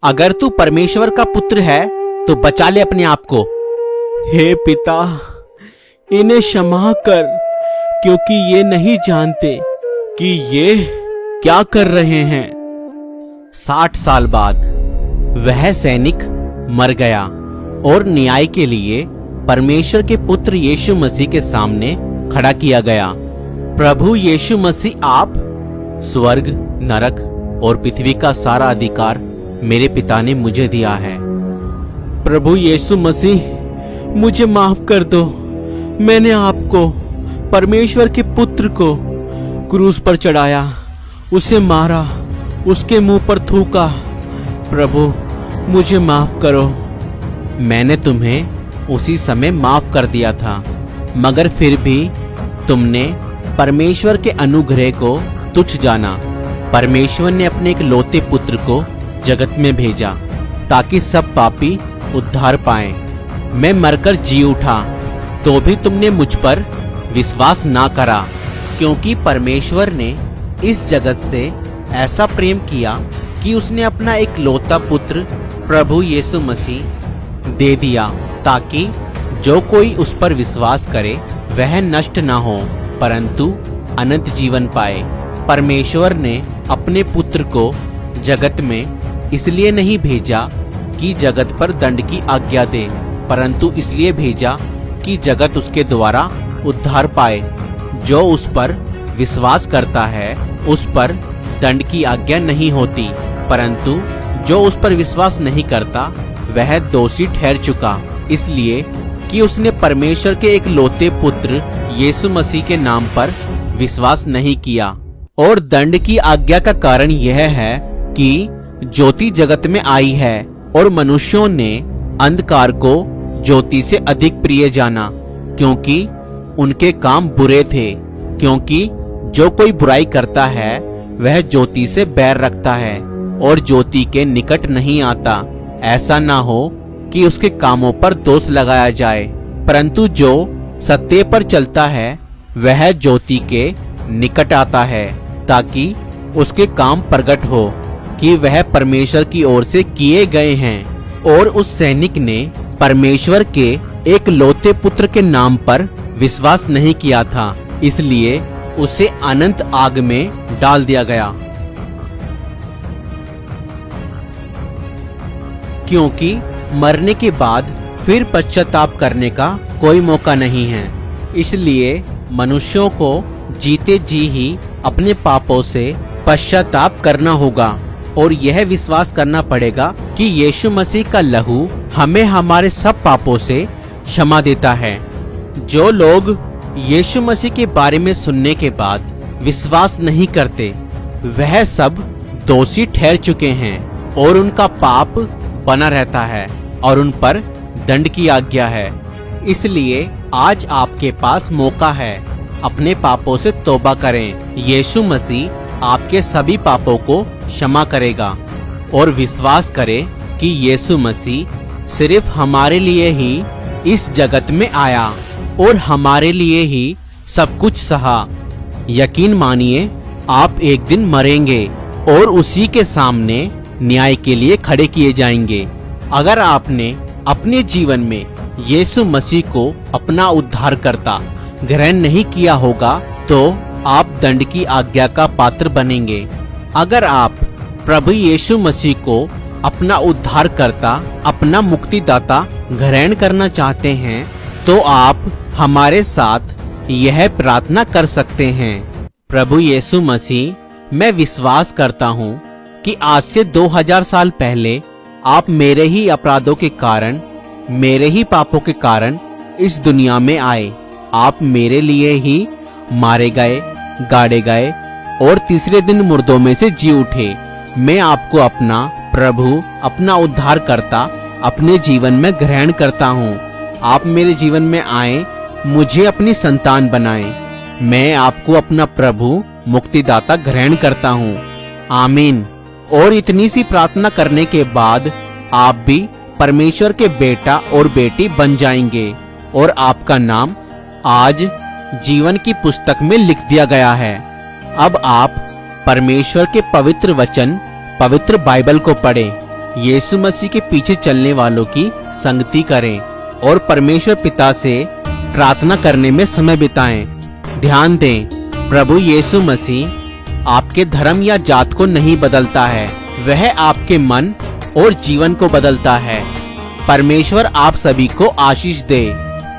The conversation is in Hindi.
अगर तू परमेश्वर का पुत्र है तो बचा ले अपने आप को। हे पिता, इन्हें क्षमा कर, क्योंकि ये नहीं जानते कि ये क्या कर रहे हैं। 60 साल बाद वह सैनिक मर गया और न्याय के लिए परमेश्वर के पुत्र यीशु मसीह के सामने खड़ा किया गया। प्रभु यीशु मसीह, आप स्वर्ग, नरक और पृथ्वी का सारा अधिकार मेरे पिता ने मुझे दिया है। प्रभु यीशु मसीह, मुझे माफ कर दो। मैंने आपको, परमेश्वर के पुत्र को क्रूस पर चढ़ाया, उसे मारा, उसके मुंह पर थूका। प्रभु, मुझे माफ करो। मैंने तुम्हें उसी समय माफ कर दिया था, मगर फिर भी तुमने परमेश्वर के अनुग्रह को तुच्छ जाना। परमेश्वर ने अपने एक लौते पुत्र को जगत में भेजा ताकि सब पापी उद्धार पाएं। मैं मरकर जी उठा तो भी तुमने मुझ पर विश्वास ना करा, क्योंकि परमेश्वर ने इस जगत से ऐसा प्रेम किया कि उसने अपना एक लौता पुत्र प्रभु यीशु मसीह दे दिया, ताकि जो कोई उस पर विश्वास करे वह नष्ट ना हो परंतु अनंत जीवन पाए। परमेश्वर ने अपने पुत्र को जगत में इसलिए नहीं भेजा कि जगत पर दंड की आज्ञा दे, परंतु इसलिए भेजा कि जगत उसके द्वारा उद्धार पाए। जो उस पर विश्वास करता है उस पर दंड की आज्ञा नहीं होती, परंतु जो उस पर विश्वास नहीं करता वह दोषी ठहर चुका, इसलिए कि उसने परमेश्वर के एक लौते पुत्र यीशु मसीह के नाम पर विश्वास नहीं किया। और दंड की आज्ञा का कारण यह है कि ज्योति जगत में आई है और मनुष्यों ने अंधकार को ज्योति से अधिक प्रिय जाना, क्योंकि उनके काम बुरे थे। क्योंकि जो कोई बुराई करता है वह ज्योति से बैर रखता है और ज्योति के निकट नहीं आता, ऐसा ना हो कि उसके कामों पर दोष लगाया जाए। परंतु जो सत्य पर चलता है वह ज्योति के निकट आता है, ताकि उसके काम प्रकट हो कि वह परमेश्वर की ओर से किए गए हैं। और उस सैनिक ने परमेश्वर के एक लौते पुत्र के नाम पर विश्वास नहीं किया था, इसलिए उसे अनंत आग में डाल दिया गया। क्योंकि मरने के बाद फिर पश्चाताप करने का कोई मौका नहीं है, इसलिए मनुष्यों को जीते जी ही अपने पापों से पश्चाताप करना होगा और यह विश्वास करना पड़ेगा कि यीशु मसीह का लहू हमें हमारे सब पापों से क्षमा देता है। जो लोग यीशु मसीह के बारे में सुनने के बाद विश्वास नहीं करते वह सब दोषी ठहर चुके हैं और उनका पाप बना रहता है और उन पर दंड की आज्ञा है। इसलिए आज आपके पास मौका है, अपने पापों से तौबा करें। यीशु मसीह आपके सभी पापों को क्षमा करेगा और विश्वास करें कि यीशु मसीह सिर्फ हमारे लिए ही इस जगत में आया और हमारे लिए ही सब कुछ सहा। यकीन मानिए, आप एक दिन मरेंगे और उसी के सामने न्याय के लिए खड़े किए जाएंगे। अगर आपने अपने जीवन में यीशु मसीह को अपना उद्धारकर्ता ग्रहण नहीं किया होगा तो आप दंड की आज्ञा का पात्र बनेंगे। अगर आप प्रभु यीशु मसीह को अपना उद्धारकर्ता, अपना मुक्तिदाता ग्रहण करना चाहते हैं तो आप हमारे साथ यह प्रार्थना कर सकते हैं। प्रभु यीशु मसीह, मैं विश्वास करता हूँ कि आज से 2000 साल पहले आप मेरे ही अपराधों के कारण, मेरे ही पापों के कारण इस दुनिया में आए। आप मेरे लिए ही मारे गए, गाड़े गए और तीसरे दिन मुर्दों में से जी उठे। मैं आपको अपना प्रभु, अपना उद्धारकर्ता अपने जीवन में ग्रहण करता हूँ। आप मेरे जीवन में आए, मुझे अपनी संतान बनाएं। मैं आपको अपना प्रभु, मुक्तिदाता ग्रहण करता हूँ। आमीन। और इतनी सी प्रार्थना करने के बाद आप भी परमेश्वर के बेटा और बेटी बन जाएंगे और आपका नाम आज जीवन की पुस्तक में लिख दिया गया है। अब आप परमेश्वर के पवित्र वचन, पवित्र बाइबल को पढ़ें यीशु मसीह के पीछे चलने वालों की संगति करें और परमेश्वर पिता से प्रार्थना करने में समय बिताएं। ध्यान दें, प्रभु यीशु मसीह आपके धर्म या जात को नहीं बदलता है, वह आपके मन और जीवन को बदलता है। परमेश्वर आप सभी को आशीष दे।